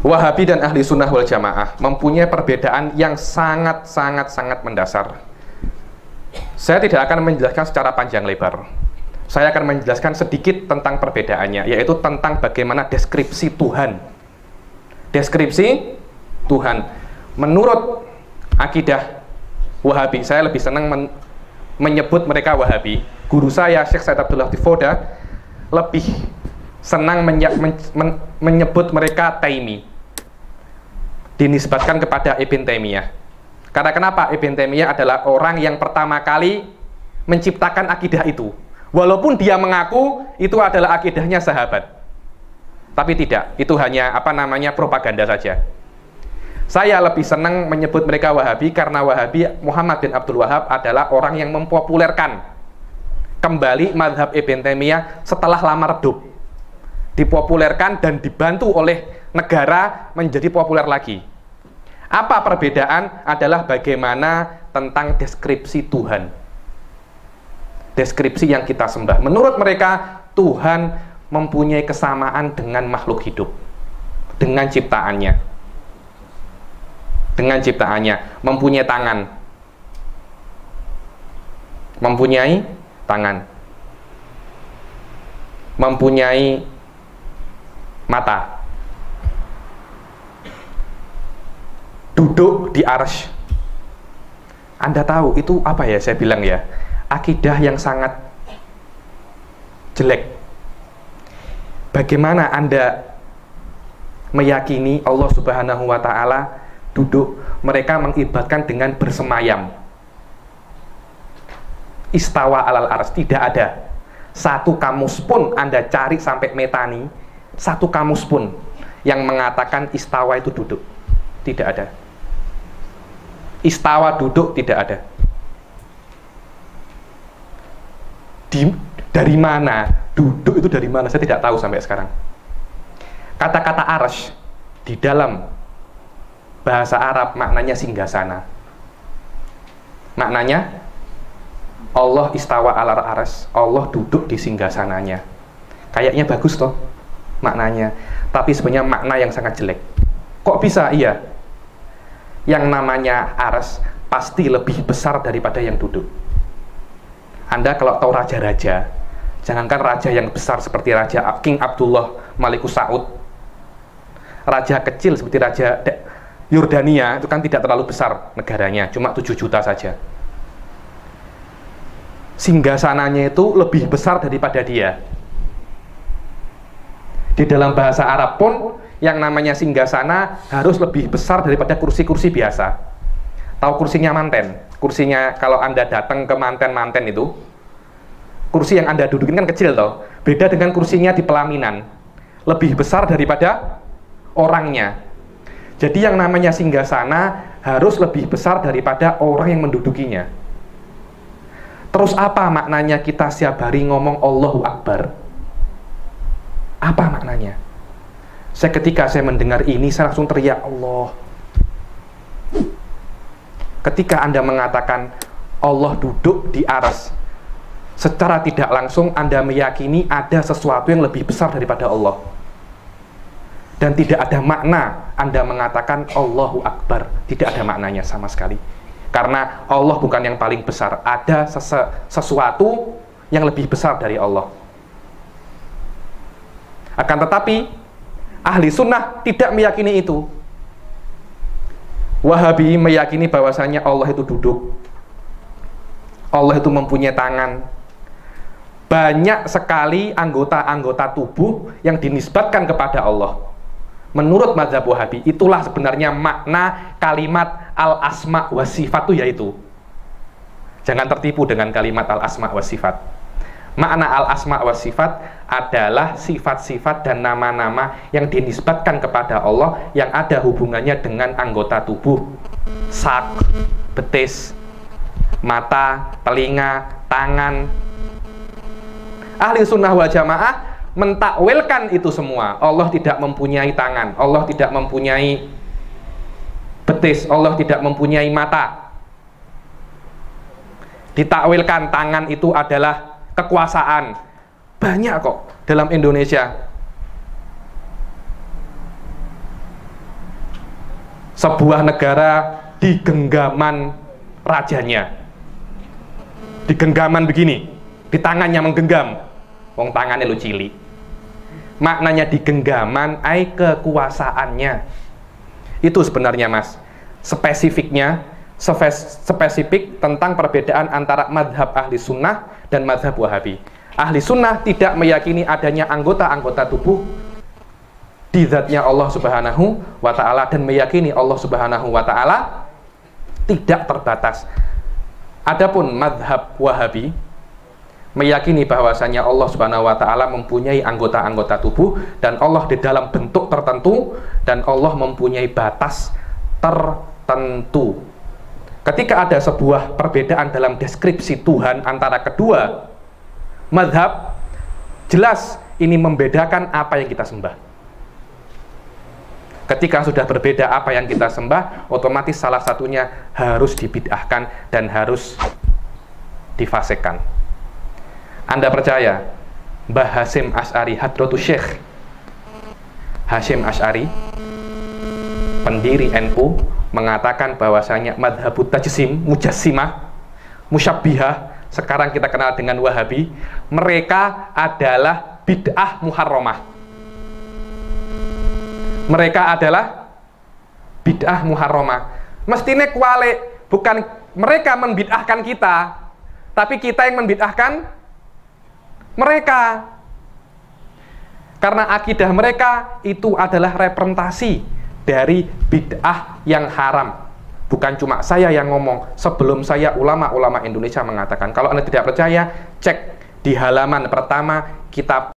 Wahabi dan ahli sunnah wal jamaah mempunyai perbedaan yang sangat mendasar. Saya tidak akan menjelaskan secara panjang lebar. Saya akan menjelaskan sedikit tentang perbedaannya, yaitu tentang bagaimana deskripsi Tuhan. Deskripsi Tuhan. Menurut akidah Wahabi, saya lebih senang menyebut mereka Wahabi. Guru saya, Syekh Said Abdul Latif Foda, lebih senang menyebut mereka Taimi, dinisbatkan kepada Ibn Taimiyah. Karena kenapa? Ibn Taimiyah adalah orang yang pertama kali menciptakan akidah itu, walaupun dia mengaku itu adalah akidahnya sahabat, tapi tidak, itu hanya propaganda saja. Saya lebih senang menyebut mereka Wahabi karena Wahabi, Muhammad bin Abdul Wahab, adalah orang yang mempopulerkan kembali mazhab Ibn Taimiyah setelah lama redup, dipopulerkan dan dibantu oleh negara menjadi populer lagi. Apa perbedaan? Adalah bagaimana tentang deskripsi Tuhan, deskripsi yang kita sembah. Menurut mereka, Tuhan mempunyai kesamaan dengan makhluk hidup, dengan ciptaannya, mempunyai tangan, mempunyai mata, duduk di arsy. Anda tahu itu apa ya? Saya bilang ya, akidah yang sangat jelek. Bagaimana Anda meyakini Allah Subhanahu wa Ta'ala duduk? Mereka mengibaratkan dengan bersemayam. Istawa alal arsy, tidak ada satu kamus pun Anda cari sampai metani, satu kamus pun yang mengatakan istawa itu duduk. Tidak ada. Istawa duduk tidak ada. Dari mana duduk itu, dari mana saya tidak tahu sampai sekarang. Kata-kata arsy di dalam bahasa Arab maknanya singgasana. Maknanya Allah istawa alal arsy, Allah duduk di singgasananya. Kayaknya bagus toh maknanya, tapi sebenarnya makna yang sangat jelek. Kok bisa? Iya, yang namanya arsy pasti lebih besar daripada yang duduk. Anda kalau tahu raja-raja, jangankan raja yang besar seperti Raja King Abdullah Malikus Saud, raja kecil seperti Raja Yordania itu kan tidak terlalu besar negaranya, cuma 7 juta saja. Singgasananya itu lebih besar daripada dia. Di dalam bahasa Arab pun yang namanya singgasana harus lebih besar daripada kursi-kursi biasa. Tahu kursinya manten? Kursinya kalau Anda datang ke manten itu, kursi yang Anda dudukin kan kecil toh. Beda dengan kursinya di pelaminan, lebih besar daripada orangnya. Jadi yang namanya singgasana harus lebih besar daripada orang yang mendudukinya. Terus apa maknanya kita setiap hari ngomong Allahu Akbar? Apa maknanya? Ketika saya mendengar ini, saya langsung teriak Allah. Ketika Anda mengatakan Allah duduk di arsy, secara tidak langsung Anda meyakini ada sesuatu yang lebih besar daripada Allah. Dan tidak ada makna Anda mengatakan Allahu Akbar. Tidak ada maknanya sama sekali. Karena Allah bukan yang paling besar. Ada sesuatu yang lebih besar dari Allah. Akan tetapi ahli sunnah tidak meyakini itu. Wahabi meyakini bahwasanya Allah itu duduk, Allah itu mempunyai tangan. Banyak sekali anggota-anggota tubuh yang dinisbatkan kepada Allah. Menurut mazhab Wahabi, itulah sebenarnya makna kalimat al-asma wa sifat itu, yaitu jangan tertipu dengan kalimat al-asma wa sifat. Makna al-asma wa sifat adalah sifat-sifat dan nama-nama yang dinisbatkan kepada Allah yang ada hubungannya dengan anggota tubuh. Sak, betis, mata, telinga, tangan. Ahli sunnah wal jamaah mentakwilkan itu semua. Allah tidak mempunyai tangan, Allah tidak mempunyai betis, Allah tidak mempunyai mata. Ditakwilkan tangan itu adalah kekuasaan. Banyak kok dalam Indonesia. sebuah negara di genggaman rajanya, di genggaman begini, di tangannya menggenggam, wong tangannya lu cilik, maknanya di genggaman ai kekuasaannya. Itu sebenarnya mas spesifiknya, spesifik tentang perbedaan antara madhab ahli sunnah dan madhab wahabi. Ahli sunnah tidak meyakini adanya anggota-anggota tubuh di zatnya Allah subhanahu wa ta'ala, dan meyakini Allah subhanahu wa ta'ala tidak terbatas. Adapun madhab wahabi meyakini bahwasanya Allah subhanahu wa ta'ala mempunyai anggota-anggota tubuh, dan Allah di dalam bentuk tertentu, dan Allah mempunyai batas tertentu. Ketika ada sebuah perbedaan dalam deskripsi Tuhan antara kedua madhab, jelas ini membedakan apa yang kita sembah. Ketika sudah berbeda apa yang kita sembah, otomatis salah satunya harus dibid'ahkan dan harus difasekkan. Anda percaya Mbah Hasyim Asy'ari Hadratus Syekh Hasyim Asy'ari, pendiri NU, mengatakan bahwasanya madhabut tajsim, mujassimah, musyabbihah, sekarang kita kenal dengan Wahabi, mereka adalah bid'ah muharramah. Mereka adalah bid'ah muharramah. Mestinya kualik, bukan mereka membid'ahkan kita, tapi kita yang membid'ahkan mereka. Karena akidah mereka itu adalah representasi dari bid'ah yang haram. Bukan cuma saya yang ngomong, sebelum saya ulama-ulama Indonesia mengatakan. Kalau Anda tidak percaya, cek di halaman pertama kitab